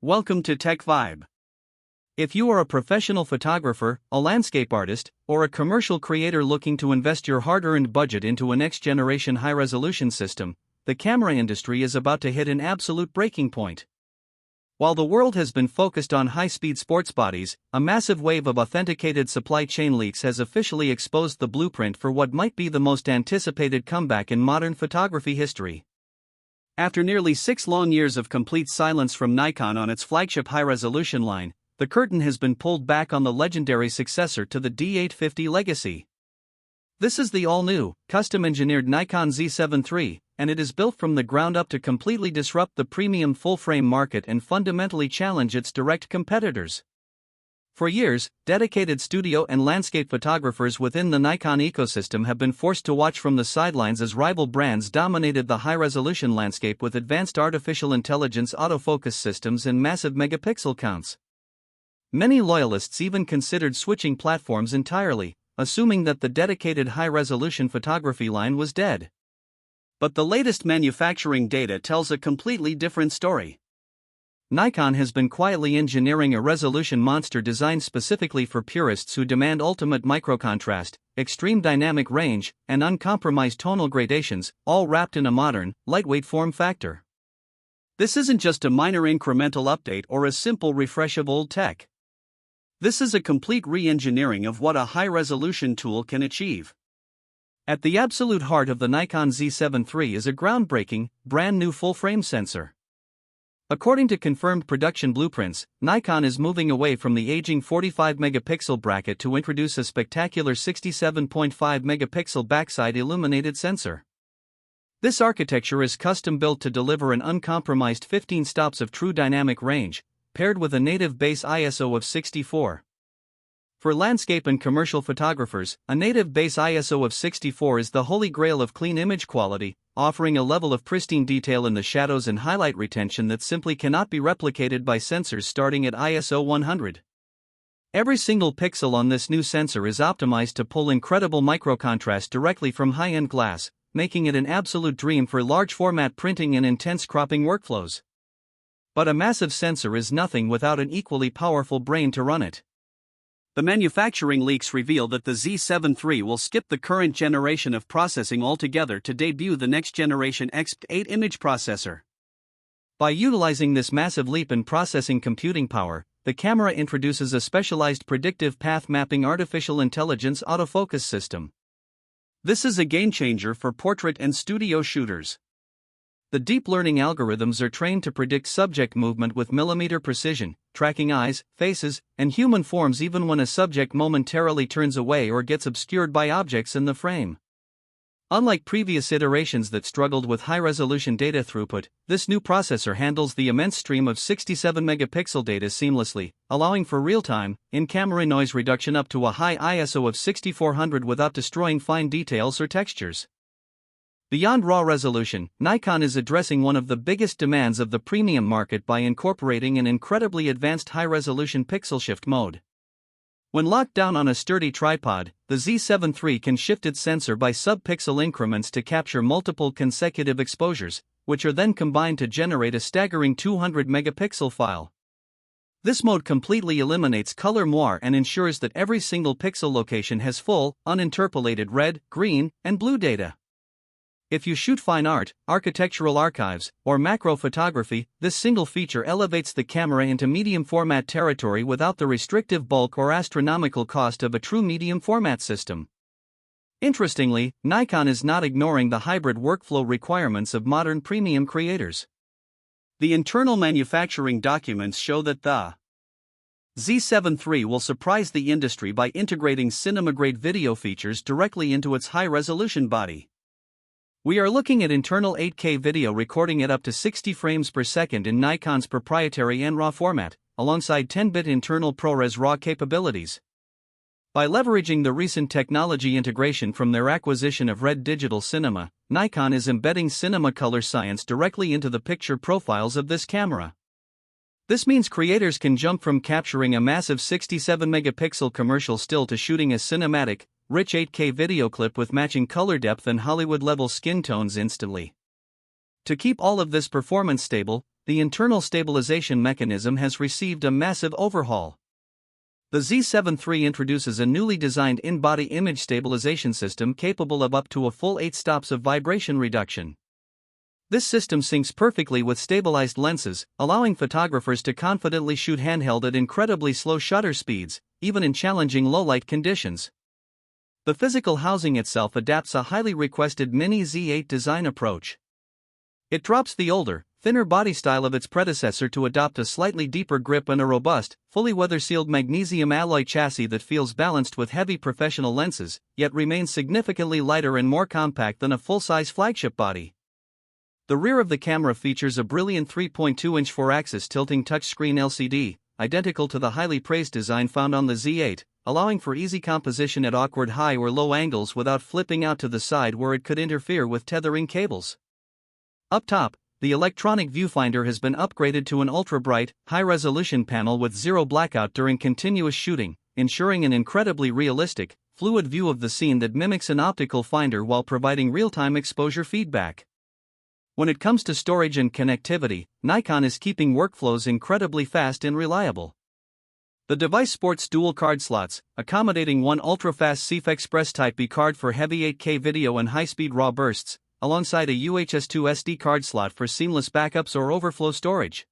Welcome to Tech Vibe. If you are a professional photographer, a landscape artist, or a commercial creator looking to invest your hard-earned budget into a next-generation high-resolution system, the camera industry is about to hit an absolute breaking point. While the world has been focused on high-speed sports bodies, a massive wave of authenticated supply chain leaks has officially exposed the blueprint for what might be the most anticipated comeback in modern photography history. After nearly 6 long years of complete silence from Nikon on its flagship high-resolution line, the curtain has been pulled back on the legendary successor to the D850 legacy. This is the all-new, custom-engineered Nikon Z7 III, and it is built from the ground up to completely disrupt the premium full-frame market and fundamentally challenge its direct competitors. For years, dedicated studio and landscape photographers within the Nikon ecosystem have been forced to watch from the sidelines as rival brands dominated the high-resolution landscape with advanced artificial intelligence autofocus systems and massive megapixel counts. Many loyalists even considered switching platforms entirely, assuming that the dedicated high-resolution photography line was dead. But the latest manufacturing data tells a completely different story. Nikon has been quietly engineering a resolution monster designed specifically for purists who demand ultimate microcontrast, extreme dynamic range, and uncompromised tonal gradations, all wrapped in a modern, lightweight form factor. This isn't just a minor incremental update or a simple refresh of old tech. This is a complete re-engineering of what a high-resolution tool can achieve. At the absolute heart of the Nikon Z7 III is a groundbreaking, brand-new full-frame sensor. According to confirmed production blueprints, Nikon is moving away from the aging 45-megapixel bracket to introduce a spectacular 67.5-megapixel backside illuminated sensor. This architecture is custom-built to deliver an uncompromised 15 stops of true dynamic range, paired with a native base ISO of 64. For landscape and commercial photographers, a native base ISO of 64 is the holy grail of clean image quality, offering a level of pristine detail in the shadows and highlight retention that simply cannot be replicated by sensors starting at ISO 100. Every single pixel on this new sensor is optimized to pull incredible microcontrast directly from high-end glass, making it an absolute dream for large-format printing and intense cropping workflows. But a massive sensor is nothing without an equally powerful brain to run it. The manufacturing leaks reveal that the Z7 III will skip the current generation of processing altogether to debut the next-generation EXPEED image processor. By utilizing this massive leap in processing computing power, the camera introduces a specialized predictive path mapping artificial intelligence autofocus system. This is a game-changer for portrait and studio shooters. The deep learning algorithms are trained to predict subject movement with millimeter precision, tracking eyes, faces, and human forms even when a subject momentarily turns away or gets obscured by objects in the frame. Unlike previous iterations that struggled with high-resolution data throughput, this new processor handles the immense stream of 67-megapixel data seamlessly, allowing for real-time, in-camera noise reduction up to a high ISO of 6400 without destroying fine details or textures. Beyond raw resolution, Nikon is addressing one of the biggest demands of the premium market by incorporating an incredibly advanced high-resolution pixel shift mode. When locked down on a sturdy tripod, the Z7 III can shift its sensor by sub-pixel increments to capture multiple consecutive exposures, which are then combined to generate a staggering 200-megapixel file. This mode completely eliminates color moire and ensures that every single pixel location has full, uninterpolated red, green, and blue data. If you shoot fine art, architectural archives, or macro photography, this single feature elevates the camera into medium format territory without the restrictive bulk or astronomical cost of a true medium format system. Interestingly, Nikon is not ignoring the hybrid workflow requirements of modern premium creators. The internal manufacturing documents show that the Z7 III will surprise the industry by integrating cinema-grade video features directly into its high-resolution body. We are looking at internal 8K video recording at up to 60 frames per second in Nikon's proprietary NRAW format, alongside 10-bit internal ProRes RAW capabilities. By leveraging the recent technology integration from their acquisition of Red Digital Cinema, Nikon is embedding cinema color science directly into the picture profiles of this camera. This means creators can jump from capturing a massive 67-megapixel commercial still to shooting a cinematic, rich 8K video clip with matching color depth and Hollywood-level skin tones instantly. To keep all of this performance stable, the internal stabilization mechanism has received a massive overhaul. The Z7 III introduces a newly designed in-body image stabilization system capable of up to a full 8 stops of vibration reduction. This system syncs perfectly with stabilized lenses, allowing photographers to confidently shoot handheld at incredibly slow shutter speeds, even in challenging low-light conditions. The physical housing itself adapts a highly requested Mini Z8 design approach. It drops the older, thinner body style of its predecessor to adopt a slightly deeper grip and a robust, fully weather-sealed magnesium alloy chassis that feels balanced with heavy professional lenses, yet remains significantly lighter and more compact than a full-size flagship body. The rear of the camera features a brilliant 3.2-inch 4-axis tilting touchscreen LCD, identical to the highly praised design found on the Z8, allowing for easy composition at awkward high or low angles without flipping out to the side where it could interfere with tethering cables. Up top, the electronic viewfinder has been upgraded to an ultra-bright, high-resolution panel with zero blackout during continuous shooting, ensuring an incredibly realistic, fluid view of the scene that mimics an optical finder while providing real-time exposure feedback. When it comes to storage and connectivity, Nikon is keeping workflows incredibly fast and reliable. The device sports dual card slots, accommodating one ultra-fast CF Express Type B card for heavy 8K video and high-speed RAW bursts, alongside a UHS-2 SD card slot for seamless backups or overflow storage.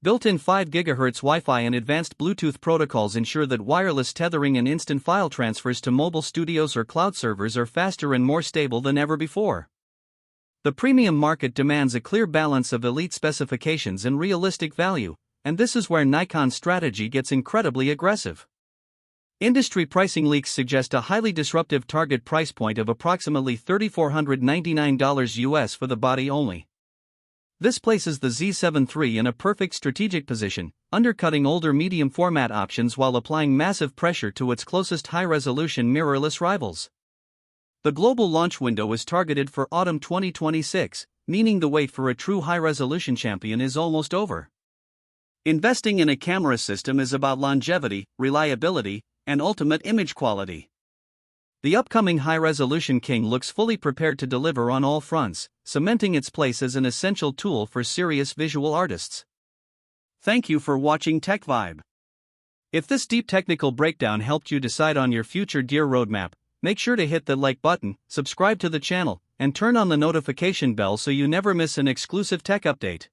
Built-in 5 GHz Wi-Fi and advanced Bluetooth protocols ensure that wireless tethering and instant file transfers to mobile studios or cloud servers are faster and more stable than ever before. The premium market demands a clear balance of elite specifications and realistic value, and this is where Nikon's strategy gets incredibly aggressive. Industry pricing leaks suggest a highly disruptive target price point of approximately $3,499 US for the body only. This places the Z7 III in a perfect strategic position, undercutting older medium format options while applying massive pressure to its closest high-resolution mirrorless rivals. The global launch window is targeted for autumn 2026, meaning the wait for a true high-resolution champion is almost over. Investing in a camera system is about longevity, reliability, and ultimate image quality. The upcoming high-resolution king looks fully prepared to deliver on all fronts, cementing its place as an essential tool for serious visual artists. Thank you for watching Tech Vibe. If this deep technical breakdown helped you decide on your future gear roadmap, make sure to hit the like button, subscribe to the channel, and turn on the notification bell so you never miss an exclusive tech update.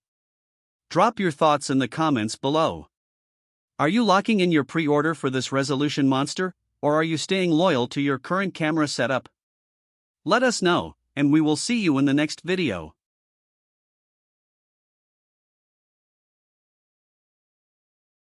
Drop your thoughts in the comments below. Are you locking in your pre-order for this resolution monster, or are you staying loyal to your current camera setup? Let us know, and we will see you in the next video.